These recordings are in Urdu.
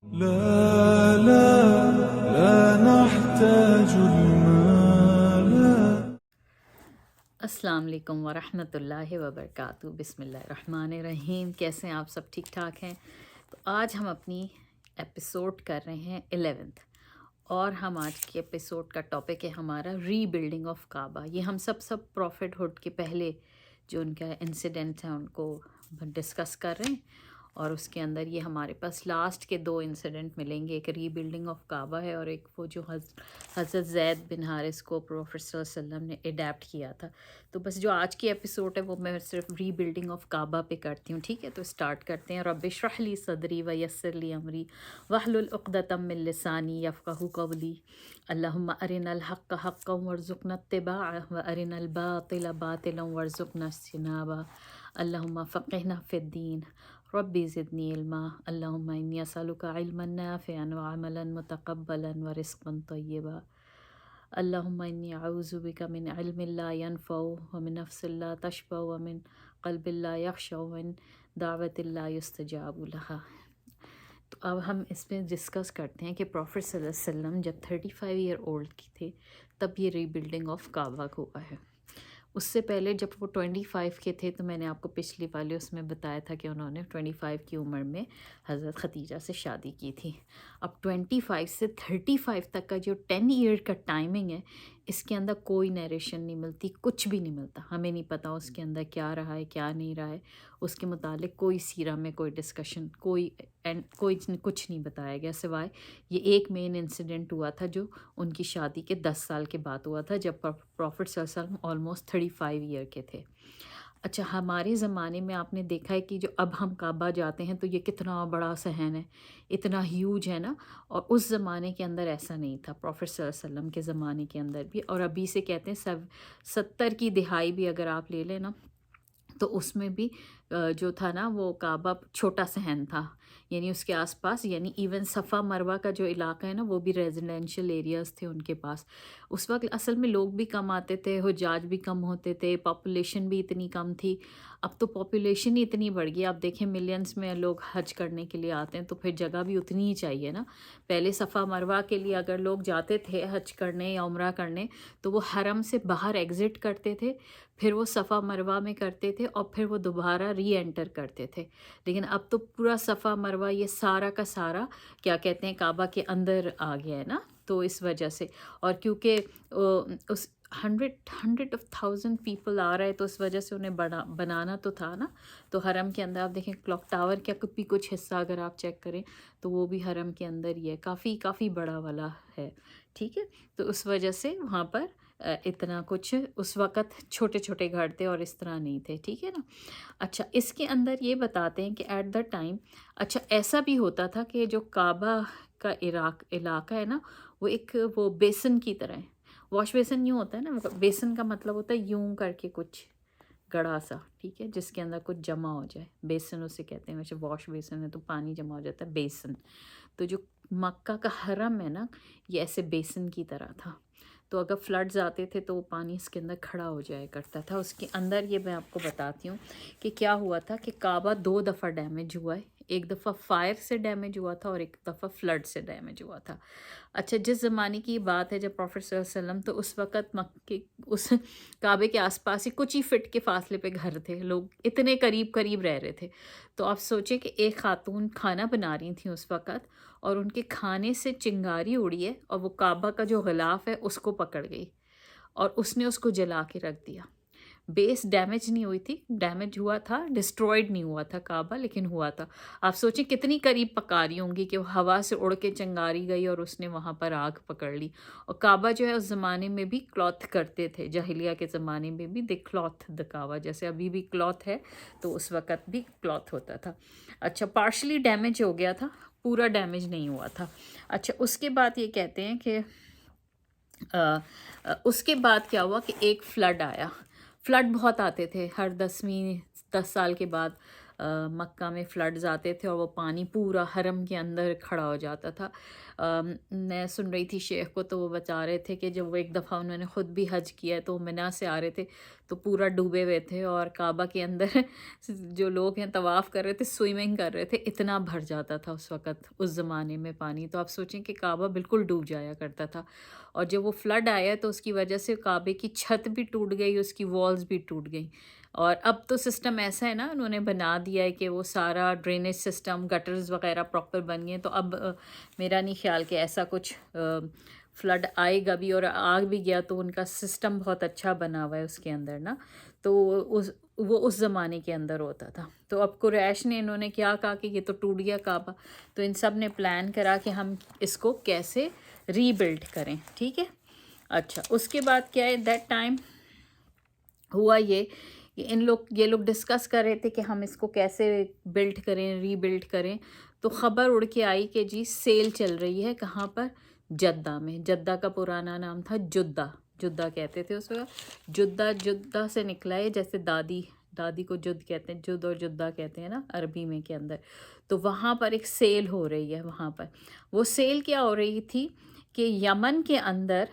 لا لا لا نحتاج المال. السلام علیکم ورحمۃ اللہ وبرکاتہ. بسم اللہ الرحمن الرحیم. کیسے ہیں آپ؟ سب ٹھیک ٹھاک ہیں؟ تو آج ہم اپنی ایپیسوڈ کر رہے ہیں 11th، اور ہم آج کے ایپیسوڈ کا ٹاپک ہے ہمارا ری بلڈنگ آف کعبہ. یہ ہم سب پروفٹ ہوڈ کے پہلے جو ان کا انسیڈنٹ ہے ان کو ڈسکس کر رہے ہیں، اور اس کے اندر یہ ہمارے پاس لاسٹ کے 2 انسیڈنٹ ملیں گے. ایک ری بلڈنگ آف کعبہ ہے، اور ایک وہ جو حضرت زید بن حارث کو پروفٹ صلی اللہ علیہ وسلم نے اڈیپٹ کیا تھا. تو بس جو آج کی ایپیسوڈ ہے وہ میں صرف ری بلڈنگ آف کعبہ پہ کرتی ہوں. ٹھیک ہے، تو اسٹارٹ کرتے ہیں. رب اشرح لی صدری ویسر لی امری واحلل عقدۃ من لسانی یفقہوا قولی. اللہم ارنا الحق حقا وارزقنا اتباعہ وارنا الباطل باطلا وارزقنا اجتنابہ. اللہم فقہنا فی الدین ربی زدنی علما. اللہم انی اسألک علما نافعا وعملا متقبلا ورزقا طیبا. اللہم انی اعوذ بک من علم لا ینفع ومن نفس لا تشبع ومن قلب لا یخشع ومن دعوت لا یستجاب لہا. تو اب ہم اس میں ڈسکس کرتے ہیں کہ پروفٹ صلی اللہ علیہ وسلم جب 35 ایئر اولڈ کی تھے تب یہ ری بلڈنگ آف کعبہ ہوا ہے. اس سے پہلے جب وہ 25 کے تھے تو میں نے آپ کو پچھلی والی اس میں بتایا تھا کہ انہوں نے 25 کی عمر میں حضرت ختیجہ سے شادی کی تھی. اب 25 سے 35 تک کا جو 10 ایئر کا ٹائمنگ ہے، اس کے اندر کوئی نیریشن نہیں ملتی، کچھ بھی نہیں ملتا. ہمیں نہیں پتا اس کے اندر کیا رہا ہے کیا نہیں رہا ہے. اس کے متعلق کوئی سیرہ میں کوئی ڈسکشن کوئی کچھ نہیں بتایا گیا، سوائے یہ ایک مین انسیڈنٹ ہوا تھا جو ان کی شادی کے 10 سال کے بعد ہوا تھا، جب پروفٹ صلی اللہ علیہ وسلم آلموسٹ 35 ایئر کے تھے. اچھا، ہمارے زمانے میں آپ نے دیکھا ہے کہ جو اب ہم کعبہ جاتے ہیں تو یہ کتنا بڑا صحن ہے، اتنا ہیوج ہے نا. اور اس زمانے کے اندر ایسا نہیں تھا، پروفٹ صلی اللہ علیہ وسلم کے زمانے کے اندر بھی. اور ابھی سے کہتے ہیں 70 کی دہائی بھی اگر آپ لے لیں نا، تو اس میں بھی جو تھا نا وہ کعبہ چھوٹا صحن تھا. یعنی اس کے آس پاس، یعنی ایون صفا مروہ کا جو علاقہ ہے نا وہ بھی ریزیڈینشیل ایریاز تھے ان کے پاس. اس وقت اصل میں لوگ بھی کم آتے تھے، حجاج بھی کم ہوتے تھے، پاپولیشن بھی اتنی کم تھی. اب تو پاپولیشن ہی اتنی بڑھ گئی. آپ دیکھیں ملینز میں لوگ حج کرنے کے لیے آتے ہیں تو پھر جگہ بھی اتنی ہی چاہیے نا. پہلے صفا مروہ کے لیے اگر لوگ جاتے تھے حج کرنے یا عمرہ کرنے تو وہ حرم سے باہر ایگزٹ کرتے تھے، پھر وہ صفا مروہ میں کرتے تھے، اور پھر وہ دوبارہ ری انٹر کرتے تھے. لیکن اب تو پورا صفا مروہ یہ سارا کا سارا کیا کہتے ہیں کعبہ کے اندر آ گیا ہے نا. تو اس وجہ سے، اور کیونکہ اس ہنڈریڈ آف تھاؤزینڈ پیپل آ رہے تو اس وجہ سے انہیں بنانا تو تھا نا. تو حرم کے اندر آپ دیکھیں کلاک ٹاور کا بھی کچھ حصہ اگر آپ چیک کریں تو وہ بھی حرم کے اندر ہی ہے، کافی بڑا والا ہے. ٹھیک ہے، تو اس وجہ سے وہاں پر اتنا کچھ اس وقت چھوٹے چھوٹے گھر تھے اور اس طرح نہیں تھے. ٹھیک ہے نا. اچھا، اس کے اندر یہ بتاتے ہیں کہ ایٹ دا ٹائم، اچھا ایسا بھی ہوتا تھا کہ جو کعبہ کا علاقہ ہے نا وہ ایک وہ بیسن کی طرح ہے. واش بیسن یوں ہوتا ہے نا، بیسن کا مطلب ہوتا ہے یوں کر کے کچھ گڑا سا، ٹھیک ہے، جس کے اندر کچھ جمع ہو جائے. بیسن اسے کہتے ہیں. ویسے واش بیسن ہے تو پانی جمع ہو جاتا ہے بیسن. تو جو مکہ کا حرم ہے نا یہ ایسے بیسن کی طرح تھا. تو اگر فلڈز آتے تھے تو وہ پانی اس کے اندر کھڑا ہو جایا کرتا تھا. اس کے اندر یہ میں آپ کو بتاتی ہوں کہ کیا ہوا تھا کہ کعبہ 2 دفعہ ڈیمیج ہوا ہے. ایک دفعہ فائر سے ڈیمیج ہوا تھا اور ایک دفعہ فلڈ سے ڈیمیج ہوا تھا. اچھا، جس زمانے کی بات ہے جب پروفٹ صلی اللہ علیہ وسلم، تو اس وقت مکے اس کعبے کے آس پاس ہی کچھ ہی فٹ کے فاصلے پہ گھر تھے، لوگ اتنے قریب رہ رہے تھے. تو آپ سوچیں کہ ایک خاتون کھانا بنا رہی تھیں اس وقت، اور ان کے کھانے سے چنگاری اڑی ہے اور وہ کعبہ کا جو غلاف ہے اس کو پکڑ گئی اور اس نے اس کو جلا کے رکھ دیا. بیس ڈیمیج نہیں ہوئی تھی، ڈیمیج ہوا تھا، ڈسٹرائڈ نہیں ہوا تھا کعبہ، لیکن ہوا تھا. آپ سوچیں کتنی قریب پکا رہی ہوں گی کہ وہ ہوا سے اڑ کے چنگاری گئی اور اس نے وہاں پر آگ پکڑ لی. اور کعبہ جو ہے اس زمانے میں بھی کلاتھ کرتے تھے، جاہلیہ کے زمانے میں بھی دے کلاتھ دا کعبہ، جیسے ابھی بھی کلاتھ ہے تو اس وقت بھی کلاتھ ہوتا تھا. اچھا، پارشلی ڈیمیج ہو گیا تھا، پورا ڈیمیج نہیں ہوا تھا. اچھا، اس کے بعد یہ کہتے ہیں کہ اس کے بعد کیا ہوا کہ ایک فلڈ آیا. فلڈ بہت آتے تھے ہر 10 سال کے بعد. مکہ میں فلڈز آتے تھے اور وہ پانی پورا حرم کے اندر کھڑا ہو جاتا تھا. میں سن رہی تھی شیخ کو، تو وہ بتا رہے تھے کہ جب وہ ایک دفعہ انہوں نے خود بھی حج کیا ہے تو منا سے آ رہے تھے تو پورا ڈوبے ہوئے تھے، اور کعبہ کے اندر جو لوگ ہیں طواف کر رہے تھے، سوئمنگ کر رہے تھے، اتنا بھر جاتا تھا اس وقت اس زمانے میں پانی. تو آپ سوچیں کہ کعبہ بالکل ڈوب جایا کرتا تھا، اور جب وہ فلڈ آیا تو اس کی وجہ سے کعبے کی چھت بھی ٹوٹ گئی، اس کی والز بھی ٹوٹ گئیں. اور اب تو سسٹم ایسا ہے نا، انہوں نے بنا دیا ہے کہ وہ سارا ڈرینیج سسٹم، گٹرز وغیرہ پراپر بن گئے. تو اب میرا نہیں خیال کہ ایسا کچھ فلڈ آئے گا بھی، اور آ بھی گیا تو ان کا سسٹم بہت اچھا بنا ہوا ہے اس کے اندر نا. تو وہ اس زمانے کے اندر ہوتا تھا. تو اب قریش نے انہوں نے کیا کہا کہ یہ تو ٹوٹ گیا کعبہ، تو ان سب نے پلان کرا کہ ہم اس کو کیسے ری بلڈ کریں. ٹھیک ہے. اچھا، اس کے بعد کیا ہے، دیٹ ٹائم ہوا یہ کہ یہ لوگ ڈسکس کر رہے تھے کہ ہم اس کو کیسے بلڈ کریں، ری بلڈ کریں. تو خبر اڑ کے آئی کہ جی سیل چل رہی ہے. کہاں پر؟ جدہ میں. جدہ کا پرانا نام تھا جدہ، جدہ کہتے تھے اس وقت. جدہ سے نکلا ہے، جیسے دادی کو جد کہتے ہیں، جد اور جدہ کہتے ہیں نا عربی میں کے اندر. تو وہاں پر ایک سیل ہو رہی ہے. وہاں پر وہ سیل کیا ہو رہی تھی کہ یمن کے اندر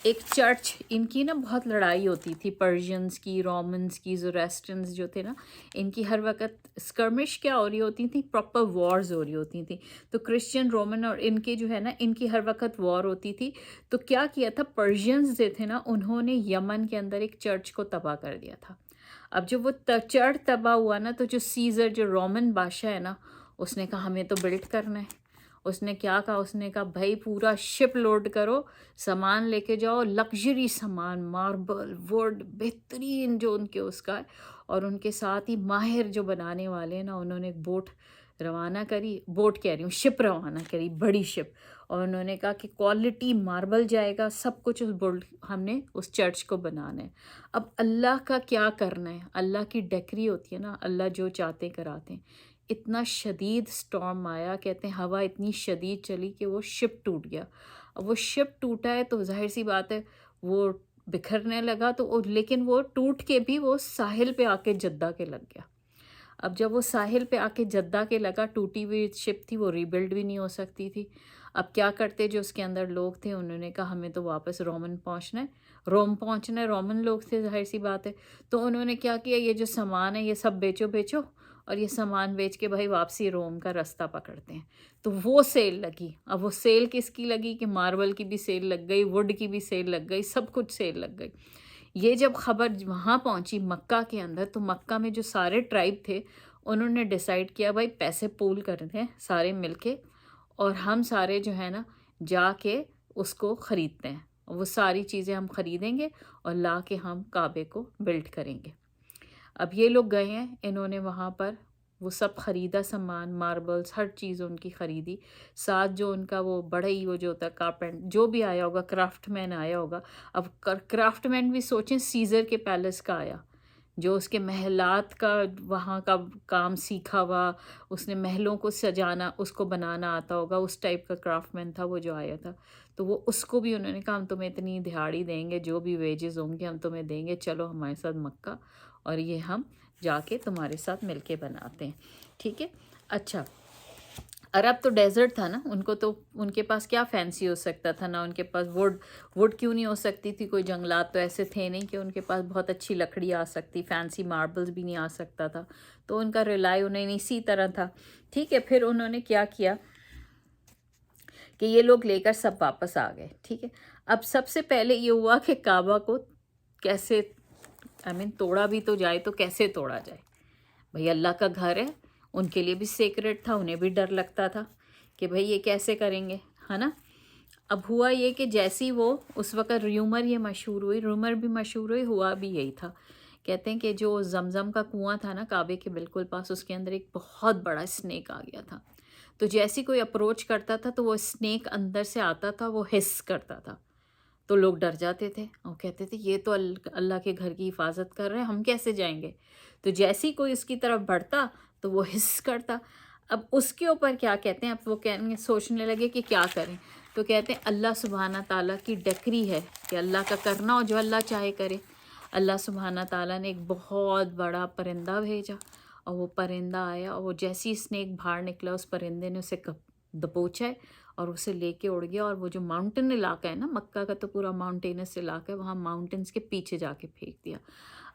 ایک چرچ، ان کی نا بہت لڑائی ہوتی تھی، پرشینز کی، رومنز کی، زوریسٹرنز جو تھے نا، ان کی ہر وقت اسکرمش کیا ہو رہی ہوتی تھیں، پراپر وارز ہو رہی ہوتی تھیں. تو کرسچن، رومن اور ان کے جو ہے نا، ان کی ہر وقت وار ہوتی تھی. تو کیا کیا تھا، پرشینز جو تھے نا، انہوں نے یمن کے اندر ایک چرچ کو تباہ کر دیا تھا. اب جب وہ چرچ تباہ ہوا نا، تو جو سیزر، جو رومن بادشاہ ہے نا، اس نے کہا ہمیں تو بلڈ کرنا ہے. اس نے کیا کہا، اس نے کہا بھائی پورا شپ لوڈ کرو، سامان لے کے جاؤ، لگژری سامان، ماربل، ووڈ، بہترین جو ان کے اس کا ہے. اور ان کے ساتھ ہی ماہر جو بنانے والے ہیں نا، انہوں نے ایک بوٹ روانہ کری، بوٹ کہہ رہی ہوں، شپ روانہ کری، بڑی شپ. اور انہوں نے کہا کہ کوالٹی ماربل جائے گا، سب کچھ اس بولڈ ہم نے اس چرچ کو بنانا ہے. اب اللہ کا کیا کرنا ہے، اللہ کی ڈیکری ہوتی ہے نا، اللہ جو چاہتے کراتے ہیں. اتنا شدید سٹارم آیا، کہتے ہیں ہوا اتنی شدید چلی کہ وہ شپ ٹوٹ گیا. اب وہ شپ ٹوٹا ہے تو ظاہر سی بات ہے وہ بکھرنے لگا. تو لیکن وہ ٹوٹ کے بھی وہ ساحل پہ آ کے جدہ کے لگ گیا. اب جب وہ ساحل پہ آ کے جدہ کے لگا، ٹوٹی ہوئی شپ تھی، وہ ریبلڈ بھی نہیں ہو سکتی تھی. اب کیا کرتے جو اس کے اندر لوگ تھے، انہوں نے کہا ہمیں تو واپس روم پہنچنا ہے. رومن لوگ تھے ظاہر سی بات ہے. تو انہوں نے کیا کیا، یہ جو سامان ہے یہ سب بیچو، اور یہ سامان بیچ کے بھائی واپسی روم کا راستہ پکڑتے ہیں. تو وہ سیل لگی. اب وہ سیل کس کی لگی کہ ماربل کی بھی سیل لگ گئی، ووڈ کی بھی سیل لگ گئی، سب کچھ سیل لگ گئی. یہ جب خبر وہاں پہنچی مکہ کے اندر، تو مکہ میں جو سارے ٹرائب تھے انہوں نے ڈیسائیڈ کیا بھائی پیسے پول کرتے ہیں سارے مل کے، اور ہم سارے جو ہے نا جا کے اس کو خریدتے ہیں. وہ ساری چیزیں ہم خریدیں گے اور لا کے ہم کعبے کو بلڈ کریں گے. اب یہ لوگ گئے ہیں، انہوں نے وہاں پر وہ سب خریدا، سامان، ماربلز، ہر چیز ان کی خریدی. ساتھ جو ان کا وہ بڑھئی، وہ جو ہوتا ہے کارپینٹ، جو بھی آیا ہوگا، کرافٹ مین آیا ہوگا. اب کرافٹ مین بھی سوچیں سیزر کے پیلس کا آیا، جو اس کے محلات کا وہاں کا کام سیکھا ہوا، اس نے محلوں کو سجانا، اس کو بنانا آتا ہوگا، اس ٹائپ کا کرافٹ مین تھا وہ جو آیا تھا. تو وہ اس کو بھی انہوں نے کہا ہم تمہیں اتنی دہاڑی دیں گے، جو بھی ویجز ہوں گے ہم تمہیں دیں گے، چلو ہمارے ساتھ مکہ، اور یہ ہم جا کے تمہارے ساتھ مل کے بناتے ہیں. ٹھیک ہے. اچھا، عرب تو ڈیزرٹ تھا نا، ان کو تو ان کے پاس کیا فینسی ہو سکتا تھا نا، ان کے پاس ووڈ کیوں نہیں ہو سکتی تھی، کوئی جنگلات تو ایسے تھے نہیں کہ ان کے پاس بہت اچھی لکڑی آ سکتی، فینسی ماربلز بھی نہیں آ سکتا تھا. تو ان کا ریلائی انہیں اسی طرح تھا. ٹھیک ہے. پھر انہوں نے کیا کیا کہ یہ لوگ لے کر سب واپس آ گئے. ٹھیک ہے. اب سب سے پہلے یہ ہوا کہ کعبہ کو کیسے توڑا بھی تو جائے تو کیسے توڑا جائے. بھئی اللہ کا گھر ہے، ان کے لیے بھی سیکرٹ تھا، انہیں بھی ڈر لگتا تھا کہ بھئی یہ کیسے کریں گے، ہے نا. اب ہوا یہ کہ جیسی وہ اس وقت رومر بھی مشہور ہوئی، ہوا بھی یہی تھا. کہتے ہیں کہ جو زمزم کا کنواں تھا نا کعبے کے بالکل پاس، اس کے اندر ایک بہت بڑا اسنیک آ گیا تھا. تو جیسی کوئی اپروچ کرتا تھا تو وہ اسنیک اندر سے آتا تھا، وہ ہس کرتا تھا. تو لوگ ڈر جاتے تھے اور کہتے تھے یہ تو اللہ کے گھر کی حفاظت کر رہے ہیں، ہم کیسے جائیں گے. تو جیسی کوئی اس کی طرف بڑھتا تو وہ ہس کرتا. اب اس کے اوپر کیا کہتے ہیں، اب وہ سوچنے لگے کہ کیا کریں. تو کہتے ہیں اللہ سبحانہ تعالیٰ کی ڈکری ہے کہ اللہ کا کرنا ہو جو اللہ چاہے کرے. اللہ سبحانہ تعالیٰ نے ایک بہت بڑا پرندہ بھیجا، اور وہ پرندہ آیا اور وہ جیسی اسنیک باہر نکلا اس پرندے نے اسے دبوچا ہے اور اسے لے کے اڑ گیا، اور وہ جو ماؤنٹین علاقہ ہے نا، مکہ کا تو پورا ماؤنٹینس علاقہ ہے، وہاں ماؤنٹینس کے پیچھے جا کے پھینک دیا۔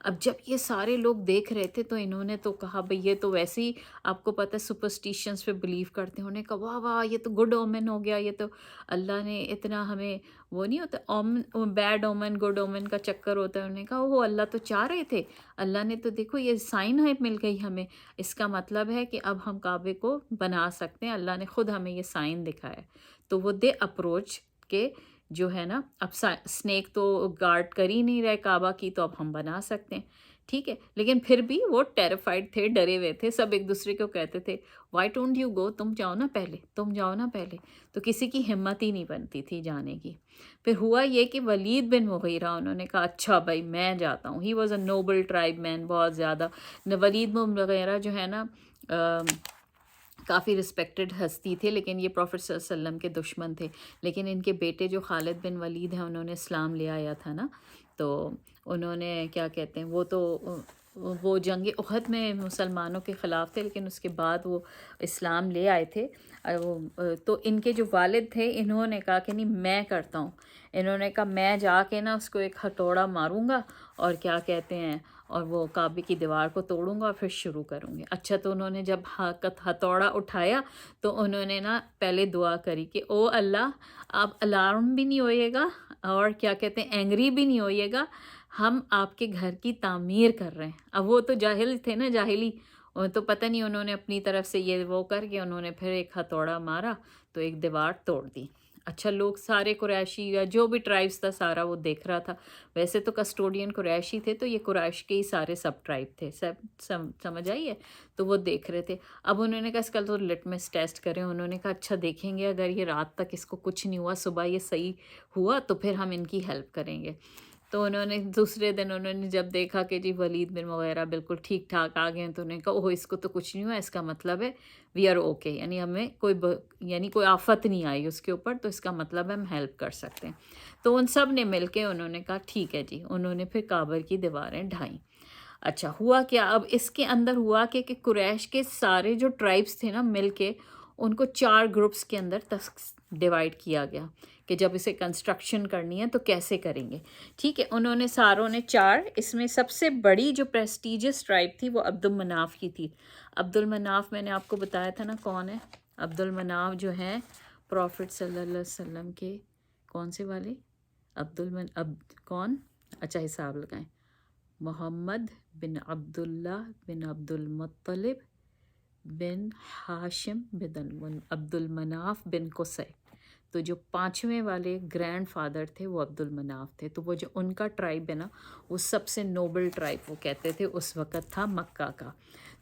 اب جب یہ سارے لوگ دیکھ رہے تھے تو انہوں نے تو کہا بھئی یہ تو ویسے ہی آپ کو پتہ ہے سپرسٹیشنس پہ بلیو کرتے ہیں، انہوں نے کہا واہ واہ یہ تو گڈ اومن ہو گیا، یہ تو اللہ نے اتنا ہمیں وہ نہیں ہوتا اومن، بیڈ اومن گڈ اومن کا چکر ہوتا ہے، انہوں نے کہا وہ اللہ تو چاہ رہے تھے، اللہ نے تو دیکھو یہ سائن ہے مل گئی ہمیں، اس کا مطلب ہے کہ اب ہم کعبے کو بنا سکتے ہیں، اللہ نے خود ہمیں یہ سائن دکھایا۔ تو وہ دے اپروچ کے جو ہے نا، اب اسنیک تو گارڈ کر ہی نہیں رہے کعبہ کی، تو اب ہم بنا سکتے ہیں، ٹھیک ہے۔ لیکن پھر بھی وہ ٹیریفائڈ تھے، ڈرے ہوئے تھے، سب ایک دوسرے کو کہتے تھے وائی ڈونٹ یو گو، تم جاؤ نا پہلے، تم جاؤ نا پہلے، تو کسی کی ہمت ہی نہیں بنتی تھی جانے کی۔ پھر ہوا یہ کہ ولید بن مغیرہ انہوں نے کہا اچھا بھائی میں جاتا ہوں، he was a noble tribe man, بہت زیادہ۔ ولید بن مغیرہ جو ہے نا کافی رسپیکٹڈ ہستی تھے، لیکن یہ پروفٹ صلی اللہ علیہ وسلم کے دشمن تھے، لیکن ان کے بیٹے جو خالد بن ولید ہیں انہوں نے اسلام لے آیا تھا نا، تو انہوں نے کیا کہتے ہیں وہ جنگ احد میں مسلمانوں کے خلاف تھے، لیکن اس کے بعد وہ اسلام لے آئے تھے۔ تو ان کے جو والد تھے انہوں نے کہا کہ نہیں میں کرتا ہوں، انہوں نے کہا میں جا کے نا اس کو ایک ہتھوڑا ماروں گا اور کیا کہتے ہیں اور وہ کعبے کی دیوار کو توڑوں گا اور پھر شروع کروں گے۔ اچھا تو انہوں نے جب ہتھوڑا اٹھایا تو انہوں نے نا پہلے دعا کری کہ او اللہ آپ الارم بھی نہیں ہوئے گا اور کیا کہتے ہیں اینگری بھی نہیں ہوئے گا، ہم آپ کے گھر کی تعمیر کر رہے ہیں۔ اب وہ تو جاہل تھے نا، جاہلی، تو پتہ نہیں انہوں نے اپنی طرف سے یہ وہ کر کے انہوں نے پھر ایک ہتھوڑا مارا تو ایک دیوار توڑ دی۔ اچھا لوگ سارے قریشی یا جو بھی ٹرائبس تھا سارا وہ دیکھ رہا تھا، ویسے تو کسٹوڈین قریشی تھے تو یہ قریش کے ہی سارے سب ٹرائب تھے، سمجھ آئی ہے، تو وہ دیکھ رہے تھے۔ اب انہوں نے کہا اس کا تو لٹمس ٹیسٹ کریں، انہوں نے کہا اچھا دیکھیں گے اگر یہ رات تک اس کو کچھ نہیں ہوا، صبح یہ صحیح ہوا تو پھر ہم ان کی ہیلپ کریں گے۔ تو انہوں نے دوسرے دن انہوں نے جب دیکھا کہ جی ولید بن مغیرہ بالکل ٹھیک ٹھاک آ گئے ہیں، تو انہوں نے کہا اوہ اس کو تو کچھ نہیں ہوا، اس کا مطلب ہے وی آر اوکے، یعنی ہمیں کوئی آفت نہیں آئی اس کے اوپر، تو اس کا مطلب ہے ہم ہیلپ کر سکتے ہیں۔ تو ان سب نے مل کے انہوں نے کہا ٹھیک ہے جی، انہوں نے پھر کعبہ کی دیواریں ڈھائیں۔ اچھا ہوا کیا، اب اس کے اندر ہوا کہ قریش کے سارے جو ٹرائبس تھے نا مل کے ان کو 4 گروپس کے اندر ڈیوائڈ کیا گیا کہ جب اسے کنسٹرکشن کرنی ہے تو کیسے کریں گے، ٹھیک ہے۔ انہوں نے ساروں نے 4، اس میں سب سے بڑی جو پریسٹیجس ٹرائب تھی وہ عبد المناف کی تھی۔ عبد المناف میں نے آپ کو بتایا تھا نا کون ہے، عبد المناف جو ہیں پروفٹ صلی اللہ علیہ وسلم کے کون سے والے، کون، اچھا حساب لگائیں، محمد بن عبداللہ بن عبد المطلب بن ہاشم بن عبد المناف بن قصی، تو جو 5ویں والے گرینڈ فادر تھے وہ عبد المناف تھے، تو وہ جو ان کا ٹرائب ہے نا وہ سب سے نوبل ٹرائب وہ کہتے تھے اس وقت تھا مکہ کا۔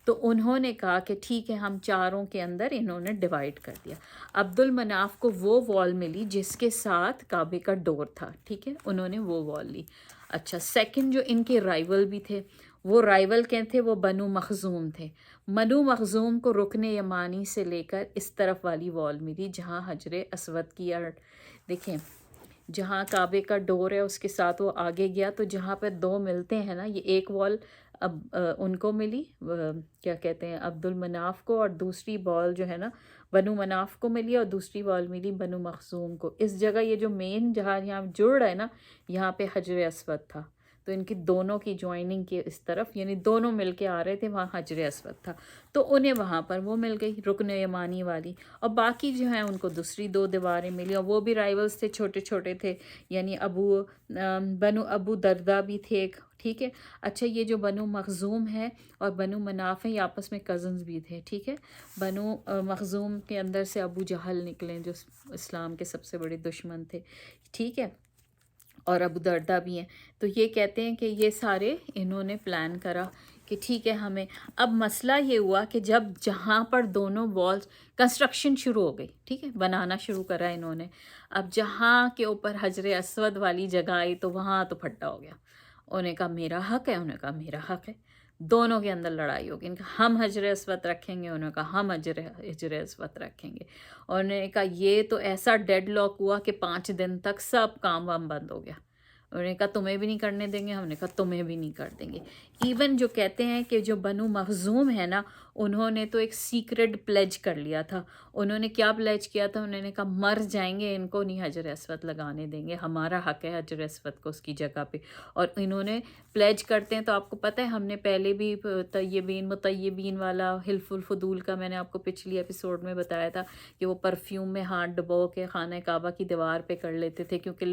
تو انہوں نے کہا کہ ٹھیک ہے ہم 4 کے اندر انہوں نے ڈیوائڈ کر دیا۔ عبد المناف کو وہ وال ملی جس کے ساتھ کعبے کا ڈور تھا، ٹھیک ہے، انہوں نے وہ وال لی۔ اچھا سیکنڈ جو ان کے رائیول بھی تھے، وہ رائیول کیا تھے، وہ بنو مخزوم تھے۔ بنو مخزوم کو رکن یمانی سے لے کر اس طرف والی وال ملی جہاں حجر اسود کی دیکھیں جہاں کعبے کا ڈور ہے اس کے ساتھ وہ آگے گیا، تو جہاں پہ 2 ملتے ہیں نا، یہ ایک وال اب ان کو ملی کیا کہتے ہیں عبد المناف کو، اور دوسری وال جو ہے نا بنو مناف کو ملی، اور دوسری وال ملی بنو مخزوم کو۔ اس جگہ یہ جو مین جہاں یہاں جڑ رہا ہے نا، یہاں پہ حجر اسود تھا، تو ان کی دونوں کی جوائننگ کے اس طرف، یعنی دونوں مل کے آ رہے تھے، وہاں حجر اسود تھا، تو انہیں وہاں پر وہ مل گئی رکن یمانی والی، اور باقی جو ہیں ان کو دوسری 2 دیواریں ملی، اور وہ بھی رائیولز تھے، چھوٹے چھوٹے تھے، یعنی بنو ابو دردہ بھی تھے ایک، ٹھیک ہے۔ اچھا یہ جو بنو مخزوم ہے اور بنو مناف ہے یہ آپس میں کزنز بھی تھے، ٹھیک ہے۔ بنو مخزوم کے اندر سے ابو جہل نکلے جو اسلام کے سب سے بڑے دشمن تھے، ٹھیک ہے، اور ابو دردہ بھی ہیں۔ تو یہ کہتے ہیں کہ یہ سارے انہوں نے پلان کرا کہ ٹھیک ہے ہمیں، اب مسئلہ یہ ہوا کہ جب جہاں پر دونوں والز کنسٹرکشن شروع ہو گئی، ٹھیک ہے، بنانا شروع کرا انہوں نے، اب جہاں کے اوپر حجر اسود والی جگہ آئی تو وہاں تو پھٹا ہو گیا، انہوں نے کہا میرا حق ہے، انہوں نے کہا میرا حق ہے، دونوں کے اندر لڑائی ہوگی، ان کا ہم حجر اسود رکھیں گے، انہوں نے کہا ہم حجر اسود رکھیں گے، اور انہوں نے کہا یہ تو ایسا ڈیڈ لاک ہوا کہ 5 دن تک سب کام وام بند ہو گیا، انہوں نے کہا تمہیں بھی نہیں کرنے دیں گے، ہم نے کہا تمہیں بھی نہیں کر دیں گے. ایون جو کہتے ہیں کہ جو بنو مخزوم ہے نا، انہوں نے تو ایک سیکرٹ پلیج کر لیا تھا. انہوں نے کیا پلیج کیا تھا؟ انہوں نے کہا مر جائیں گے ان کو نہیں حجر اسود لگانے دیں گے، ہمارا حق ہے حجر اسود کو اس کی جگہ پہ. اور انہوں نے پلیج کرتے ہیں تو آپ کو پتہ ہے ہم نے پہلے بھی طیبین مطیبین والا حلف الفضول کا میں نے آپ کو پچھلی ایپیسوڈ میں بتایا تھا کہ وہ پرفیوم میں ہاتھ ڈبو کے خانہ کعبہ کی دیوار پہ کر لیتے تھے، کیونکہ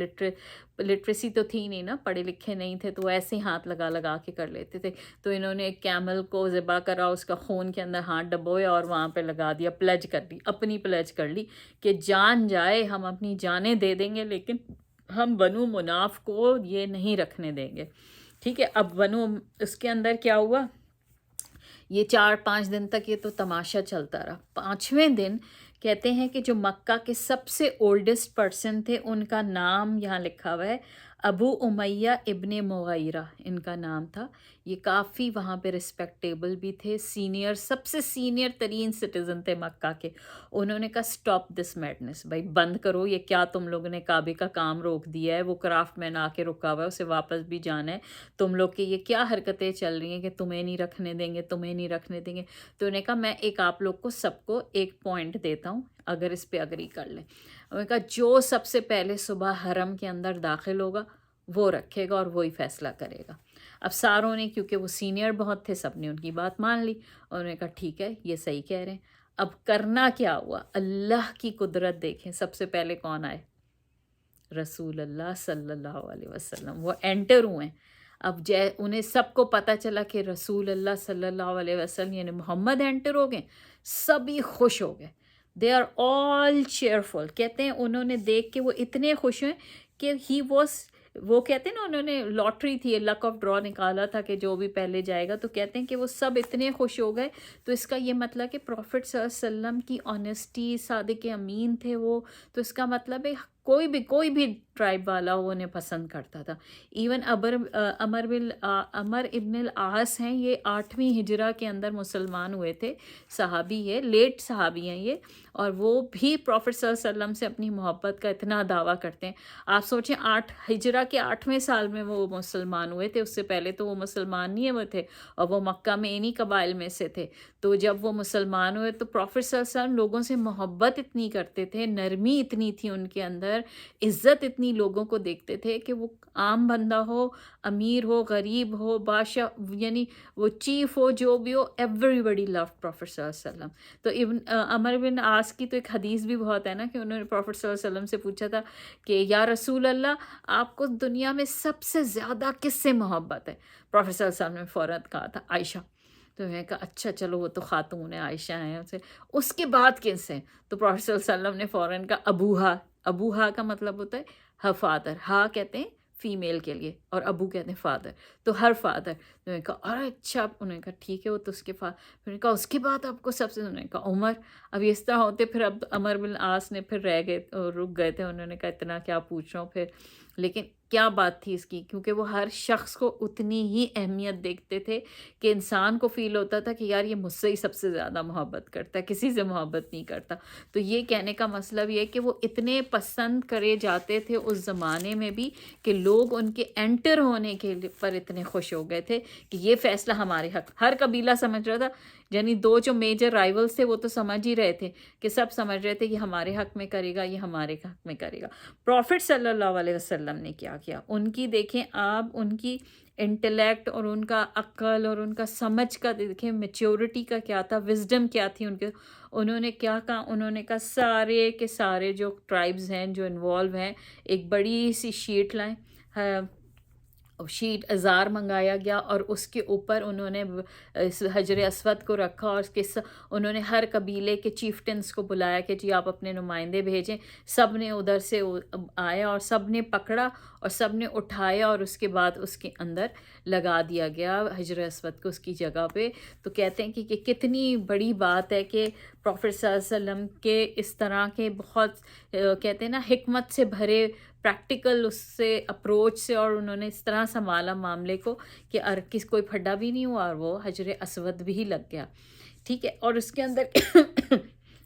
لٹریسی تو تھی نہیں نا، پڑھے لکھے نہیں تھے، تو ایسے ہی ہاتھ لگا لگا کے کر لیتے تھے. تو انہوں نے ایک کیمل کو ذبح کرا، اس کا خون کے اندر ہاتھ ڈبوئے اور وہاں پہ لگا دیا، پلیج کر لی، اپنی پلیج کر لی کہ جان جائے ہم اپنی جانیں دے دیں گے لیکن ہم بنو مناف کو یہ نہیں رکھنے دیں گے. ٹھیک ہے. اب بنو اس کے اندر کیا ہوا، یہ 4-5 دن تک یہ تو تماشا چلتا رہا. 5ویں دن کہتے ہیں کہ جو مکہ کے سب سے اولڈسٹ پرسن تھے ان کا نام یہاں لکھا ہوا ہے، ابو امیہ ابن مغیرہ ان کا نام تھا. یہ کافی وہاں پہ رسپیکٹیبل بھی تھے، سینئر، سب سے سینئر ترین سٹیزن تھے مکہ کے. انہوں نے کہا اسٹاپ دس میڈنس، بھائی بند کرو، یہ کیا تم لوگوں نے کعبے کا کام روک دیا ہے، وہ کرافٹ مین آ کے رکا ہوا ہے، اسے واپس بھی جانا ہے، تم لوگ کی یہ کیا حرکتیں چل رہی ہیں کہ تمہیں نہیں رکھنے دیں گے، تمہیں نہیں رکھنے دیں گے. تو انہوں نے کہا میں ایک آپ لوگ کو سب کو ایک پوائنٹ دیتا ہوں اگر اس پہ اگری کر لیں. انہوں نے کہا جو سب سے پہلے صبح حرم کے اندر داخل ہوگا وہ رکھے گا اور وہی فیصلہ کرے گا. اب ساروں نے، کیونکہ وہ سینئر بہت تھے، سب نے ان کی بات مان لی. انہوں نے کہا ٹھیک ہے یہ صحیح کہہ رہے ہیں. اب کرنا کیا ہوا، اللہ کی قدرت دیکھیں. سب سے پہلے کون آئے؟ رسول اللہ صلی اللہ علیہ وسلم. وہ انٹر ہوئے. اب انہیں سب کو پتہ چلا کہ رسول اللہ صلی اللہ علیہ وسلم یعنی محمد انٹر ہو گئے، سبھی خوش ہو گئے. They are all cheerful. کہتے ہیں انہوں نے دیکھ کے وہ اتنے خوش ہوئے کہ وہ کہتے ہیں نا انہوں نے لاٹری تھی، لک آف ڈرا نکالا تھا کہ جو بھی پہلے جائے گا. تو کہتے ہیں کہ وہ سب اتنے خوش ہو گئے. تو اس کا یہ مطلب کہ پروفٹ صلی اللہ علیہ وسلم کی آنیسٹی، صادق امین تھے وہ. تو اس کا مطلب ہے کوئی بھی ٹرائب والا وہ انہیں پسند کرتا تھا. ایون عمر ابن العاص ہیں، یہ 8ویں ہجرہ کے اندر مسلمان ہوئے تھے، صحابی ہے، لیٹ صحابی ہیں یہ. اور وہ بھی پروفٹ صلی اللہ علیہ وسلم سے اپنی محبت کا اتنا دعویٰ کرتے ہیں. آپ سوچیں 8 ہجرہ کے 8ویں سال میں وہ مسلمان ہوئے تھے، اس سے پہلے تو وہ مسلمان نہیں ہوئے تھے اور وہ مکہ میں انہی قبائل میں سے تھے. تو جب وہ مسلمان ہوئے تو پروفٹ صلی اللہ علیہ وسلم لوگوں سے محبت اتنی کرتے تھے، نرمی اتنی تھی ان کے اندر، عزت اتنی لوگوں کو دیکھتے تھے کہ وہ عام بندہ ہو، امیر ہو، غریب ہو، بادشاہ، یعنی وہ چیف ہو، جو بھی ہو، ایوری بڈی لو پروفٹ صلی اللہ علیہ وسلم. تو عمر بن عاص کی تو ایک حدیث بھی بہت ہے نا کہ انہوں نے پروفٹ صلی اللہ علیہ وسلم سے پوچھا تھا کہ یا رسول اللہ آپ کو دنیا میں سب سے زیادہ کس سے محبت ہے؟ پروفٹ صلی اللہ علیہ وسلم نے فوراً کہا تھا عائشہ. تو میں نے کہا اچھا چلو وہ تو خاتون عائشہ ہیں، اس کے بعد کن سے؟ تو پروفٹ صلی اللہ علیہ وسلم نے فوراً کہا ابوہا. ابوہا کا مطلب ہوتا ہے ہر فادر، ہا کہتے ہیں فیمیل کے لیے اور ابو کہتے ہیں فادر، تو ہر فادر. تو میں نے کہا ارے اچھا. انہوں نے کہا ٹھیک ہے وہ تو اس کے میں نے کہا اس کے بعد آپ کو سب سے، انہوں نے کہا عمر. اب اس طرح ہوتے پھر اب عمر بن عاص نے پھر رک گئے تھے. انہوں نے کہا اتنا کیا پوچھ رہا ہوں پھر. لیکن کیا بات تھی اس کی، کیونکہ وہ ہر شخص کو اتنی ہی اہمیت دیکھتے تھے کہ انسان کو فیل ہوتا تھا کہ یار یہ مجھ سے ہی سب سے زیادہ محبت کرتا ہے، کسی سے محبت نہیں کرتا. تو یہ کہنے کا مطلب یہ کہ وہ اتنے پسند کرے جاتے تھے اس زمانے میں بھی کہ لوگ ان کے انٹر ہونے کے پر اتنے خوش ہو گئے تھے کہ یہ فیصلہ ہمارے حق. ہر قبیلہ سمجھ رہا تھا، یعنی دو جو میجر رائیولز تھے وہ تو سمجھ ہی رہے تھے کہ سب سمجھ رہے تھے یہ ہمارے حق میں کرے گا، یہ ہمارے حق میں کرے گا. پروفٹ صلی اللہ علیہ وسلم نے کیا کیا، ان کی دیکھیں آپ، ان کی انٹلیکٹ اور ان کا عقل اور ان کا سمجھ کا دیکھیں، میچورٹی کا کیا تھا، وزڈم کیا تھی ان کے. انہوں نے کیا کہا، انہوں نے کہا سارے کے سارے جو ٹرائبز ہیں جو انوالو ہیں ایک بڑی سی شیٹ لائیں، شیٹ ازار منگایا گیا اور اس کے اوپر انہوں نے حجر اسود کو رکھا اور اس کے انہوں نے ہر قبیلے کے چیفٹنس کو بلایا کہ جی آپ اپنے نمائندے بھیجیں. سب نے ادھر سے آیا اور سب نے پکڑا اور سب نے اٹھایا اور اس کے بعد اس کے اندر لگا دیا گیا حجر اسود کو اس کی جگہ پہ. تو کہتے ہیں کہ کتنی بڑی بات ہے کہ پروفٹ صلی اللہ علیہ وسلم کے اس طرح کے بہت کہتے ہیں نا حکمت سے بھرے پریکٹیکل اس سے اپروچ سے، اور انہوں نے اس طرح سنبھالا معاملے کو کہ کس کوئی پھڈا بھی نہیں ہوا اور وہ حجر اسود بھی لگ گیا. ٹھیک ہے. اور اس کے اندر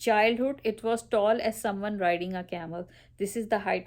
childhood it was tall as someone riding a camel. This is the height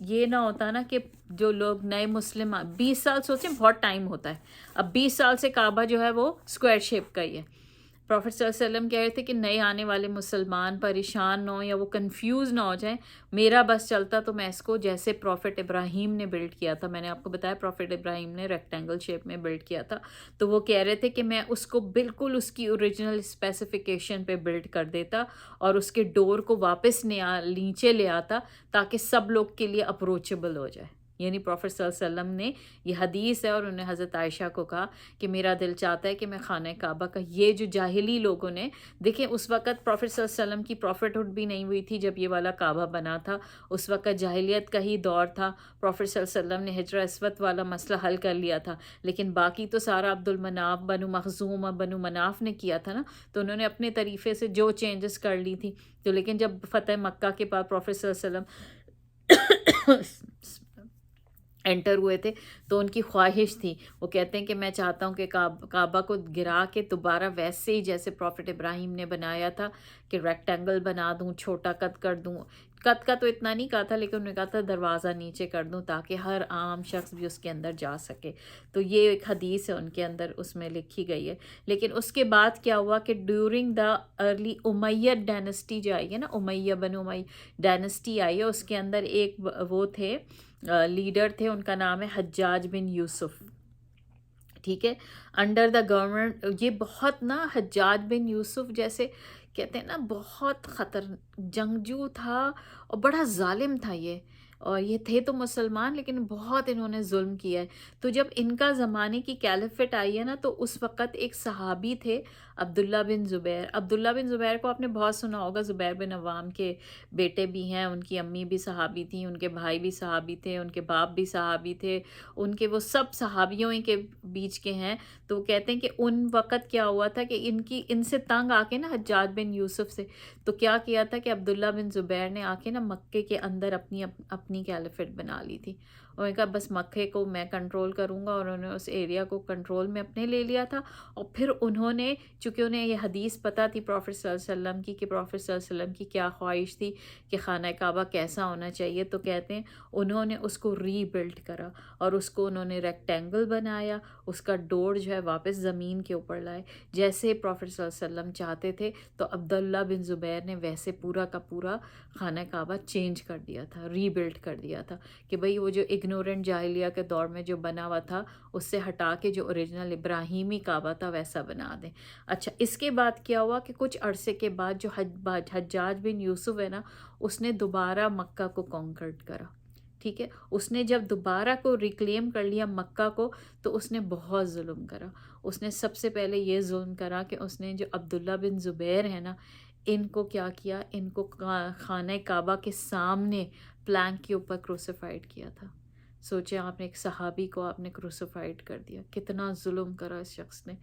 یہ نہ ہوتا نا کہ جو لوگ نئے مسلم 20 سال سوچیں، بہت ٹائم ہوتا ہے. اب 20 سال سے کعبہ جو ہے وہ اسکوائر شیپ کا ہی ہے. پروفیٹ صلی اللہ علیہ وسلم کہہ رہے تھے کہ نئے آنے والے مسلمان پریشان نہ ہوں یا وہ کنفیوز نہ ہو جائیں. میرا بس چلتا تو میں اس کو جیسے پروفیٹ ابراہیم نے بلڈ کیا تھا، میں نے آپ کو بتایا پروفیٹ ابراہیم نے ریکٹینگل شیپ میں بلڈ کیا تھا، تو وہ کہہ رہے تھے کہ میں اس کو بالکل اس کی اوریجنل اسپیسیفیکیشن پہ بلڈ کر دیتا اور اس کے ڈور کو واپس نیچے لے آتا تاکہ سب لوگ کے لیے اپروچیبل ہو جائے. یعنی پروفیٹ صلی اللہ علیہ وسلم نے، یہ حدیث ہے، اور انہوں نے حضرت عائشہ کو کہا کہ میرا دل چاہتا ہے کہ میں خانہ کعبہ کا، یہ جو جاہلی لوگوں نے دیکھیں اس وقت پروفیٹ صلی اللہ علیہ وسلم کی پروفیٹہڈ بھی نہیں ہوئی تھی جب یہ والا کعبہ بنا تھا، اس وقت جاہلیت کا ہی دور تھا. پروفیٹ صلی اللہ علیہ وسلم نے ہجر اسود والا مسئلہ حل کر لیا تھا، لیکن باقی تو سارا عبد المناف، بنو مخزوم اور بنو مناف نے کیا تھا نا، تو انہوں نے اپنے طریقے سے جو چینجز کر لی تھی. تو لیکن جب فتح مکہ کے بعد پروفیٹ صلی اللہ علیہ وسلم انٹر ہوئے تھے تو ان کی خواہش تھی، وہ کہتے ہیں کہ میں چاہتا ہوں کہ کعبہ کو گرا کے دوبارہ ویسے ہی جیسے پروفیٹ ابراہیم نے بنایا تھا کہ ریکٹینگل بنا دوں، چھوٹا قد کر دوں. قد کا تو اتنا نہیں کہا تھا، لیکن انہوں نے کہا تھا دروازہ نیچے کر دوں تاکہ ہر عام شخص بھی اس کے اندر جا سکے. تو یہ ایک حدیث ہے ان کے اندر، اس میں لکھی گئی ہے. لیکن اس کے بعد کیا ہوا کہ ڈیورنگ دا ارلی امیہ ڈائنسٹی جو آئی ہے نا، امیہ بنو امیہ ڈائنسٹی آئی ہے، اس کے اندر ایک وہ تھے لیڈر تھے، ان کا نام ہے حجاج بن یوسف. ٹھیک ہے، انڈر دا گورنمنٹ یہ بہت نا، حجاج بن یوسف جیسے کہتے ہیں نا بہت جنگجو تھا اور بڑا ظالم تھا یہ، اور یہ تھے تو مسلمان لیکن بہت انہوں نے ظلم کیا ہے. تو جب ان کا زمانے کی کیلیفٹ آئی ہے نا، تو اس وقت ایک صحابی تھے عبداللہ بن زبیر. عبداللہ بن زبیر کو آپ نے بہت سنا ہوگا، زبیر بن عوام کے بیٹے بھی ہیں، ان کی امی بھی صحابی تھیں، ان کے بھائی بھی صحابی تھے، ان کے باپ بھی صحابی تھے، ان کے وہ سب صحابیوں ہی کے بیچ کے ہیں. تو کہتے ہیں کہ ان وقت کیا ہوا تھا کہ ان سے تنگ آ کے نا، حجاج بن یوسف سے، تو کیا کیا تھا کہ عبداللہ بن زبیر نے آ کے نا مکے کے اندر اپنی کیلیفٹ بنا لی تھی. انہوں نے کہا بس مکے کو میں کنٹرول کروں گا، اور انہوں نے اس ایریا کو کنٹرول میں اپنے لے لیا تھا. اور پھر انہوں نے، چونکہ انہیں یہ حدیث پتہ تھی پروفیٹ صلی اللہ علیہ وسلم کی کہ پروفیٹ صلی اللہ علیہ وسلم کی کیا خواہش تھی کہ خانہ کعبہ کیسا ہونا چاہیے، تو کہتے ہیں انہوں نے اس کو ری بلڈ کرا اور اس کو انہوں نے ریکٹینگل بنایا، اس کا ڈور جو ہے واپس زمین کے اوپر لائے جیسے پروفیٹ صلی اللہ علیہ وسلم چاہتے تھے. تو عبداللہ بن زبیر نے ویسے پورا کا پورا خانہ کعبہ چینج کر دیا تھا، ری بلڈ کر دیا تھا کہ بھئی وہ جو اگنورنٹ جاہلیہ کے دور میں جو بنا ہوا تھا اس سے ہٹا کے جو اوریجنل ابراہیمی کعبہ تھا ویسا بنا دیں. اچھا، اس کے بعد کیا ہوا کہ کچھ عرصے کے بعد جو حجاج بن یوسف ہے نا، اس نے دوبارہ مکہ کو کانکرڈ کرا. ٹھیک ہے، اس نے جب دوبارہ کو ریکلیم کر لیا مکہ کو، تو اس نے بہت ظلم کرا. اس نے سب سے پہلے یہ ظلم کرا کہ اس نے جو عبداللہ بن زبیر ہے نا، ان کو کیا کیا، ان کو خانہ کعبہ کے سامنے پلانک کے اوپر کروسیفائڈ کیا تھا. سوچیں آپ نے، ایک صحابی کو آپ نے کروسیفائڈ کر دیا، کتنا ظلم کرا اس شخص نے.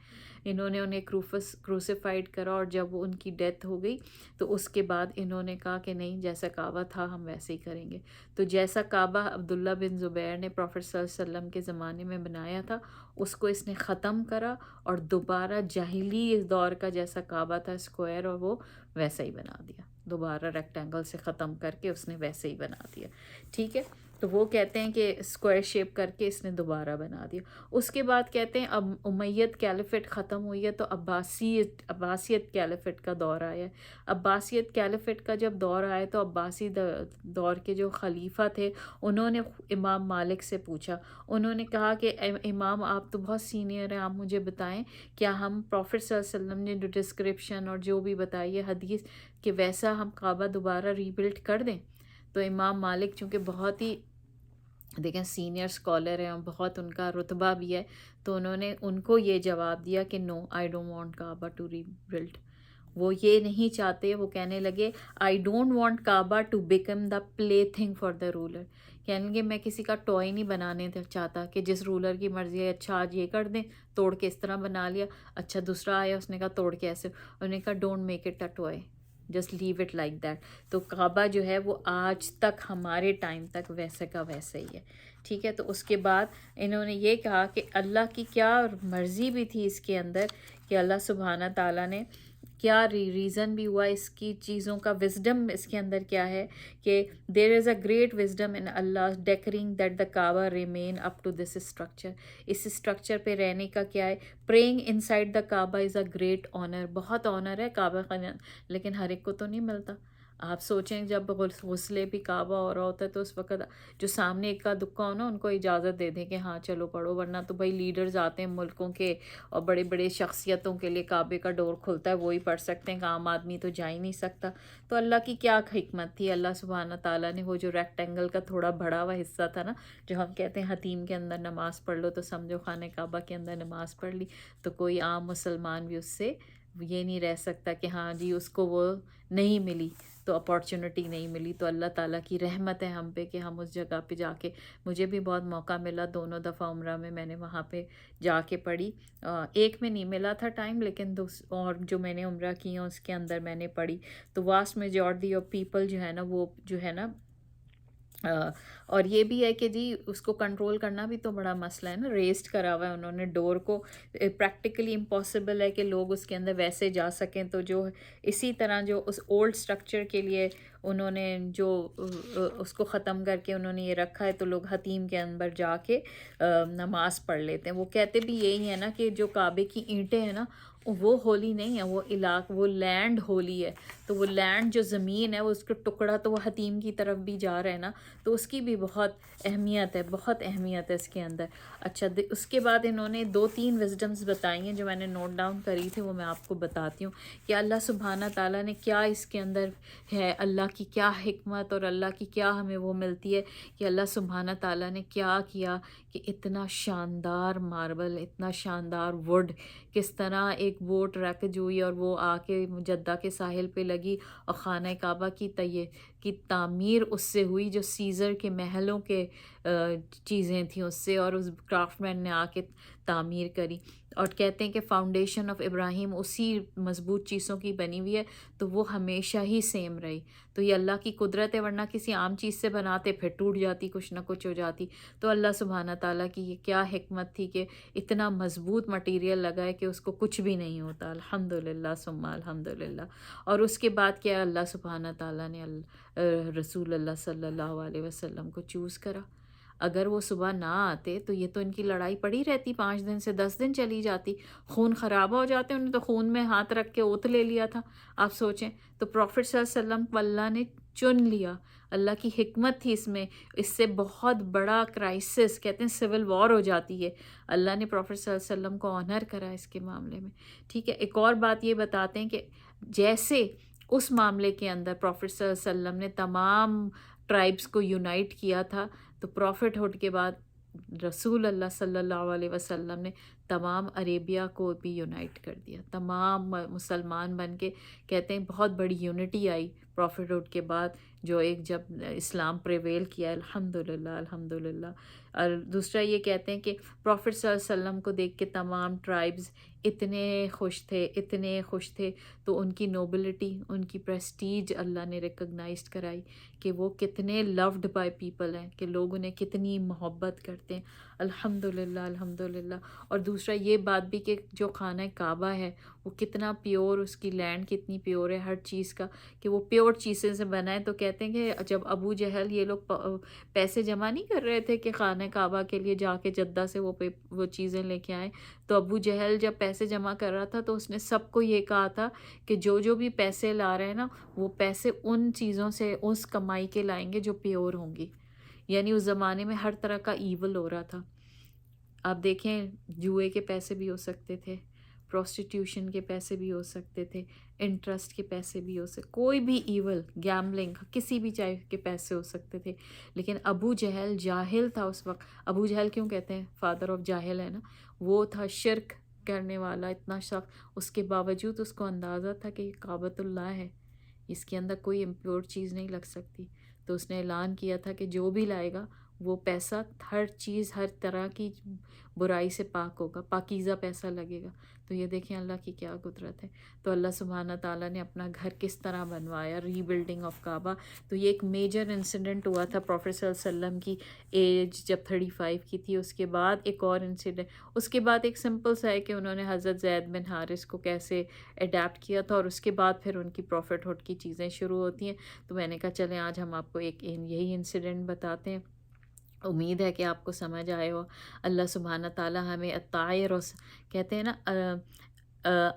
انہوں نے انہیں کروسیفائڈ کرا، اور جب وہ ان کی ڈیتھ ہو گئی تو اس کے بعد انہوں نے کہا کہ نہیں، جیسا کعبہ تھا ہم ویسے ہی کریں گے. تو جیسا کعبہ عبداللہ بن زبیر نے پروفیٹ صلی اللہ علیہ وسلم کے زمانے میں بنایا تھا، اس کو اس نے ختم کرا اور دوبارہ جاہلی دور کا جیسا کعبہ تھا اسکوائر، اور وہ ویسا ہی بنا دیا. دوبارہ ریکٹینگل سے ختم کر کے اس نے ویسے ہی بنا دیا. ٹھیک ہے، تو وہ کہتے ہیں کہ اسکوائر شیپ کر کے اس نے دوبارہ بنا دیا. اس کے بعد کہتے ہیں اب امیت کیلیفٹ ختم ہوئی ہے تو عباسیت کیلیفٹ کا دور آیا ہے. عباسیت کیلیفٹ کا جب دور آیا تو عباسی دور کے جو خلیفہ تھے انہوں نے امام مالک سے پوچھا. انہوں نے کہا کہ امام آپ تو بہت سینئر ہیں، آپ مجھے بتائیں کیا ہم پروفیٹ صلی اللہ علیہ وسلم نے جو ڈسکرپشن اور جو بھی بتائی ہے حدیث کہ ویسا ہم کعبہ دوبارہ ریبلڈ کر دیں. تو امام مالک چونکہ بہت ہی دیکھیں سینئر اسکالر ہیں، بہت ان کا رتبہ بھی ہے، تو انہوں نے ان کو یہ جواب دیا کہ no, I don't want Kaaba to rebuild. وہ یہ نہیں چاہتے، وہ کہنے لگے I don't want Kaaba to become the plaything for the ruler. کہنے لگے میں کسی کا ٹوائے نہیں بنانے چاہتا کہ جس رولر کی مرضی ہے، اچھا آج یہ کر دیں، توڑ کے اس طرح بنا لیا، اچھا دوسرا آیا اس نے کہا توڑ کے ایسے. انہوں نے کہا don't make it a toy, just leave it like that. تو کعبہ جو ہے وہ آج تک ہمارے ٹائم تک ویسے کا ویسے ہی ہے. ٹھیک ہے، تو اس کے بعد انہوں نے یہ کہا کہ اللہ کی کیا مرضی بھی تھی اس کے اندر کہ اللہ سبحانہ تعالیٰ نے کیا ریزن بھی ہوا اس کی چیزوں کا، وزڈم اس کے اندر کیا ہے کہ there is a great wisdom in Allah decreeing that the Kaaba remain up to this structure. اس اسٹرکچر پہ رہنے کا کیا ہے، praying inside the Kaaba is a great honour. بہت آنر ہے کعبہ کا، لیکن ہر ایک کو تو نہیں ملتا. آپ سوچیں جب غسلے بھی کعبہ ہو رہا ہوتا ہے تو اس وقت جو سامنے ایک کا دکا ہو نا ان کو اجازت دے دیں کہ ہاں چلو پڑھو، ورنہ تو بھائی لیڈرز آتے ہیں ملکوں کے اور بڑے بڑے شخصیتوں کے لیے کعبے کا ڈور کھلتا ہے، وہی پڑھ سکتے ہیں، کہ عام آدمی تو جا ہی نہیں سکتا. تو اللہ کی کیا حکمت تھی، اللہ سبحانہ تعالیٰ نے وہ جو ریکٹینگل کا تھوڑا بڑا ہوا حصہ تھا نا، جو ہم کہتے ہیں حتیم کے اندر نماز پڑھ لو، تو سمجھو خانہ کعبہ کے اندر نماز پڑھ لی. تو کوئی عام مسلمان بھی اس سے یہ نہیں رہ سکتا کہ ہاں جی اس کو وہ نہیں ملی، تو اپارچونٹی نہیں ملی. تو اللہ تعالیٰ کی رحمت ہے ہم پہ کہ ہم اس جگہ پہ جا کے، مجھے بھی بہت موقع ملا، دونوں دفعہ عمرہ میں میں نے وہاں پہ جا کے پڑھی. ایک میں نہیں ملا تھا ٹائم، لیکن اور جو میں نے عمرہ کی ہیں اس کے اندر میں نے پڑھی. تو واسٹ میجورٹی آف پیپل جو ہے نا، وہ جو ہے نا، اور یہ بھی ہے کہ جی اس کو کنٹرول کرنا بھی تو بڑا مسئلہ ہے نا. ریسٹ کرا ہوا ہے انہوں نے ڈور کو، پریکٹیکلی امپاسبل ہے کہ لوگ اس کے اندر ویسے جا سکیں. تو جو اسی طرح جو اس اولڈ سٹرکچر کے لیے انہوں نے جو اس کو ختم کر کے انہوں نے یہ رکھا ہے، تو لوگ حتیم کے اندر جا کے نماز پڑھ لیتے ہیں. وہ کہتے بھی یہی ہے نا کہ جو کعبے کی اینٹیں ہیں نا وہ ہولی نہیں ہے، وہ لینڈ ہولی ہے. تو وہ لینڈ جو زمین ہے، وہ اس کا ٹکڑا تو وہ حتیم کی طرف بھی جا رہا ہے نا، تو اس کی بھی بہت اہمیت ہے، بہت اہمیت ہے اس کے اندر. اچھا اس کے بعد انہوں نے 2-3 وزڈمز بتائی ہیں جو میں نے نوٹ ڈاؤن کری تھی، وہ میں آپ کو بتاتی ہوں کہ اللہ سبحانہ تعالیٰ نے کیا اس کے اندر ہے، اللہ کی کیا حکمت اور اللہ کی کیا ہمیں وہ ملتی ہے کہ اللہ سبحانہ تعالیٰ نے کیا کیا کہ اتنا شاندار ماربل، اتنا شاندار ووڈ، کس طرح ایک بوٹ رکھ ہوئی اور وہ آ کے جدہ کے ساحل پہ لگی، اور خانہ کعبہ کی تعمیر اس سے ہوئی جو سیزر کے محلوں کے چیزیں تھیں اس سے، اور اس کرافٹ مین نے آ کے تعمیر کری. اور کہتے ہیں کہ فاؤنڈیشن آف ابراہیم اسی مضبوط چیزوں کی بنی ہوئی ہے، تو وہ ہمیشہ ہی سیم رہی. تو یہ اللہ کی قدرت ہے، ورنہ کسی عام چیز سے بناتے پھر ٹوٹ جاتی، کچھ نہ کچھ ہو جاتی. تو اللہ سبحانہ تعالیٰ کی یہ کیا حکمت تھی کہ اتنا مضبوط مٹیریل لگا ہے کہ اس کو کچھ بھی نہیں ہوتا. الحمدللہ ثم الحمدللہ. اور اس کے بعد کیا اللہ سبحانہ تعالیٰ نے رسول اللہ صلی اللہ علیہ وسلم کو چوز کرا. اگر وہ صبح نہ آتے تو یہ تو ان کی لڑائی پڑی رہتی، 5 دن سے 10 دن چلی جاتی، خون خراب ہو جاتے. انہوں نے تو خون میں ہاتھ رکھ کے اوتھ لے لیا تھا، آپ سوچیں. تو پروفٹ صلی اللہ علیہ وسلم کو اللہ نے چن لیا، اللہ کی حکمت تھی اس میں. اس سے بہت بڑا کرائسس، کہتے ہیں سول وار ہو جاتی ہے، اللہ نے پروفٹ صلی اللہ علیہ وسلم کو آنر کرا اس کے معاملے میں. ٹھیک ہے. ایک اور بات یہ بتاتے ہیں کہ جیسے اس معاملے کے اندر پروفٹ صلی اللہ علیہ وسلم نے تمام ٹرائبس کو یونائٹ کیا تھا، تو پروفٹ ہوڈ کے بعد رسول اللہ صلی اللہ علیہ وسلم نے تمام عربیہ کو بھی یونائٹ کر دیا، تمام مسلمان بن کے. کہتے ہیں بہت بڑی یونٹی آئی پروفٹ ہوڈ کے بعد، جو ایک جب اسلام پریویل کیا. الحمدللہ الحمدللہ. اور دوسرا یہ کہتے ہیں کہ پروفٹ صلی اللہ علیہ وسلم کو دیکھ کے تمام ٹرائبز اتنے خوش تھے، اتنے خوش تھے. تو ان کی نوبلٹی، ان کی پریسٹیج اللہ نے ریکگنائزڈ کرائی کہ وہ کتنے لوڈ بائی پیپل ہیں، کہ لوگ انہیں کتنی محبت کرتے ہیں. الحمدللہ الحمدللہ. اور دوسرا یہ بات بھی کہ جو خانہ کعبہ ہے وہ کتنا پیور، اس کی لینڈ کتنی پیور ہے ہر چیز کا، کہ وہ پیور چیزیں سے بنا ہے. تو کہتے ہیں کہ جب ابو جہل یہ لوگ پیسے جمع نہیں کر رہے تھے کہ خانہ کعبہ کے لیے جا کے جدہ سے وہ چیزیں لے کے آئیں، تو ابو جہل جب پیسے جمع کر رہا تھا تو اس نے سب کو یہ کہا تھا کہ جو بھی پیسے لا رہے ہیں نا، وہ پیسے ان چیزوں سے، اس کمائی کے لائیں گے جو پیور ہوں گی. یعنی اس زمانے میں ہر طرح کا ایول ہو رہا تھا. آپ دیکھیں جوئے کے پیسے بھی ہو سکتے تھے، پروسٹیٹیوشن کے پیسے بھی ہو سکتے تھے، انٹرسٹ کے پیسے بھی ہو سکتے، کوئی بھی ایول، گیمبلنگ، کسی بھی چیز کے پیسے ہو سکتے تھے. لیکن ابو جہل جاہل تھا اس وقت. ابو جہل کیوں کہتے ہیں فادر آف جاہل ہے نا، وہ تھا شرک کرنے والا اتنا سخت. اس کے باوجود اس کو اندازہ تھا کہ یہ کعبۃ اللہ ہے، اس کے اندر کوئی امپیور چیز نہیں لگ سکتی. تو اس نے اعلان کیا تھا کہ جو بھی لائے گا وہ پیسہ ہر چیز ہر طرح کی برائی سے پاک ہوگا، پاکیزہ پیسہ لگے گا. تو یہ دیکھیں اللہ کی کیا قدرت ہے. تو اللہ سبحانہ تعالیٰ نے اپنا گھر کس طرح بنوایا، ری بلڈنگ آف کعبہ. تو یہ ایک میجر انسیڈنٹ ہوا تھا پروفیٹ صلی اللہ علیہ وسلم کی ایج جب 35 کی تھی. اس کے بعد ایک اور انسیڈنٹ، اس کے بعد ایک سمپل سا ہے کہ انہوں نے حضرت زید بن حارث کو کیسے اڈیپٹ کیا تھا، اور اس کے بعد پھر ان کی پروفٹ ہوڈ کی چیزیں شروع ہوتی ہیں. تو میں نے کہا چلیں آج ہم آپ کو ایک یہی انسیڈنٹ بتاتے ہیں. امید ہے کہ آپ کو سمجھ آئے ہو. اللہ سبحانہ تعالیٰ ہمیں کہتے ہیں نا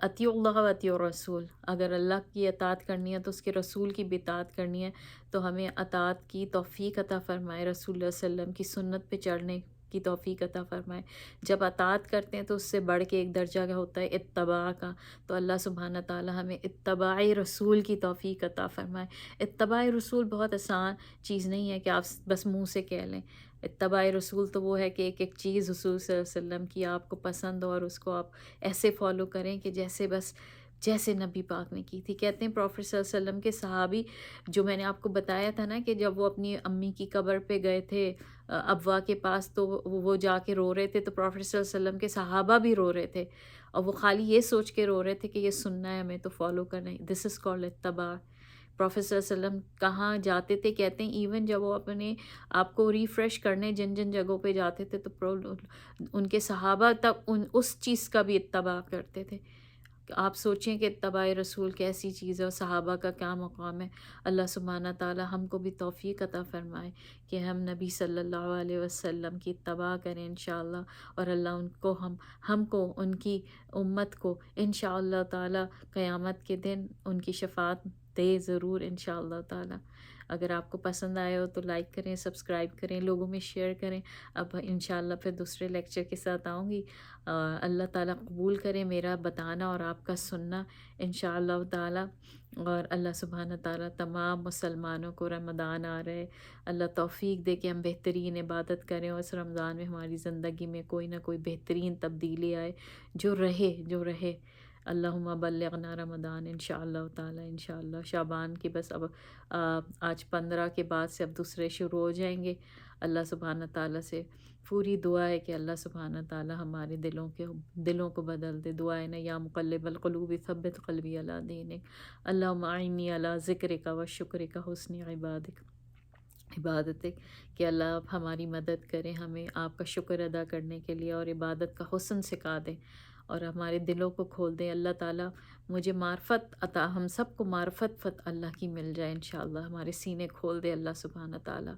اطیع اللہ و اطیع الرسول، اگر اللہ کی اطاعت کرنی ہے تو اس کے رسول کی بھی اطاعت کرنی ہے. تو ہمیں اطاعت کی توفیق عطا فرمائے، رسول اللہ صلی اللہ علیہ وسلم کی سنت پہ چڑھنے کی توفیق عطا فرمائے. جب اطاعت کرتے ہیں تو اس سے بڑھ کے ایک درجہ کا ہوتا ہے اتباع کا. تو اللہ سبحانہ تعالیٰ ہمیں اتباع رسول کی توفیق عطا فرمائے. اتباع رسول بہت آسان چیز نہیں ہے کہ آپ بس منہ سے کہہ لیں. اتباع رسول تو وہ ہے کہ ایک ایک چیز رسول صلی اللہ علیہ وسلم کی آپ کو پسند ہو اور اس کو آپ ایسے فالو کریں کہ جیسے نبی پاک نے کی تھی. کہتے ہیں پروفیٹ صلی اللہ علیہ وسلم کے صحابی، جو میں نے آپ کو بتایا تھا نا کہ جب وہ اپنی امی کی قبر پہ گئے تھے ابوا کے پاس، تو وہ جا کے رو رہے تھے، تو پروفیٹ صلی اللہ علیہ وسلم کے صحابہ بھی رو رہے تھے، اور وہ خالی یہ سوچ کے رو رہے تھے کہ یہ سننا ہے ہمیں تو فالو کرنا ہے. دس از کالڈ اتباع. پروفیٹ صلی اللہ علیہ وسلم کہاں جاتے تھے، کہتے ہیں ایون جب وہ اپنے آپ کو ریفریش کرنے جن جگہوں پہ جاتے تھے تو ان کے صحابہ تک اس چیز کا بھی اتباع کرتے تھے. آپ سوچیں کہ اتباع رسول کیسی چیز ہے اور صحابہ کا کیا مقام ہے. اللہ سبحانہ تعالیٰ ہم کو بھی توفیق عطا فرمائے کہ ہم نبی صلی اللہ علیہ وسلم کی اتباع کریں انشاءاللہ، اور اللہ ہم کو ان کی امت کو انشاءاللہ تعالیٰ قیامت کے دن ان کی شفاعت دے ضرور انشاءاللہ تعالیٰ. اگر آپ کو پسند آئے ہو تو لائک کریں، سبسکرائب کریں، لوگوں میں شیئر کریں. اب انشاءاللہ پھر دوسرے لیکچر کے ساتھ آؤں گی. اللہ تعالیٰ قبول کرے میرا بتانا اور آپ کا سننا انشاءاللہ تعالیٰ. اور اللہ سبحانہ تعالیٰ تمام مسلمانوں کو رمضان آ رہے، اللہ توفیق دے کہ ہم بہترین عبادت کریں، اور اس رمضان میں ہماری زندگی میں کوئی نہ کوئی بہترین تبدیلی آئے جو رہے. اللہم بلغنا رمضان انشاءاللہ تعالیٰ. انشاءاللہ شعبان کی بس اب آج 15 کے بعد سے اب دوسرے شروع ہو جائیں گے. اللہ سبحانہ تعالیٰ سے پوری دعا ہے کہ اللہ سبحانہ تعالیٰ ہمارے دلوں کو بدل دے. دعا ہے نا یا مقلب القلوب ثبت قلبی علی دینک. اللہم اعنی علی ذکرک و شکرک حسن عبادتک. کہ اللہ آپ ہماری مدد کریں، ہمیں آپ کا شکر ادا کرنے کے لیے اور عبادت کا حسن سکھا دیں اور ہمارے دلوں کو کھول دیں. اللہ تعالیٰ مجھے معرفت عطا، ہم سب کو معرفت اللہ کی مل جائے انشاءاللہ. ہمارے سینے کھول دے اللہ سبحانہ تعالیٰ،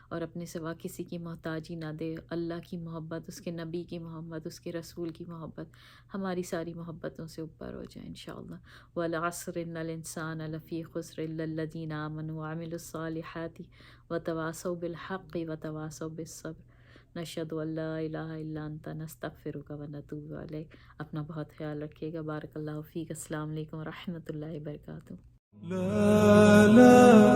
اور اپنے سوا کسی کی محتاجی نہ دے. اللہ کی محبت، اس کے نبی کی محبت، اس کے رسول کی محبت، ہماری ساری محبتوں سے اوپر ہو جائے انشاءاللہ. والعصر ان الانسان لفی خسر الا الذین آمنوا وعملوا الصالحات وتواصوا بالحق وتواصوا بالصبر. نشہد ان لا الہ الا انت نستغفرک و نتوب الیک. اپنا بہت خیال رکھیے گا. بارک اللہ فیک. السلام علیکم ورحمۃ اللہ وبرکاتہ. لا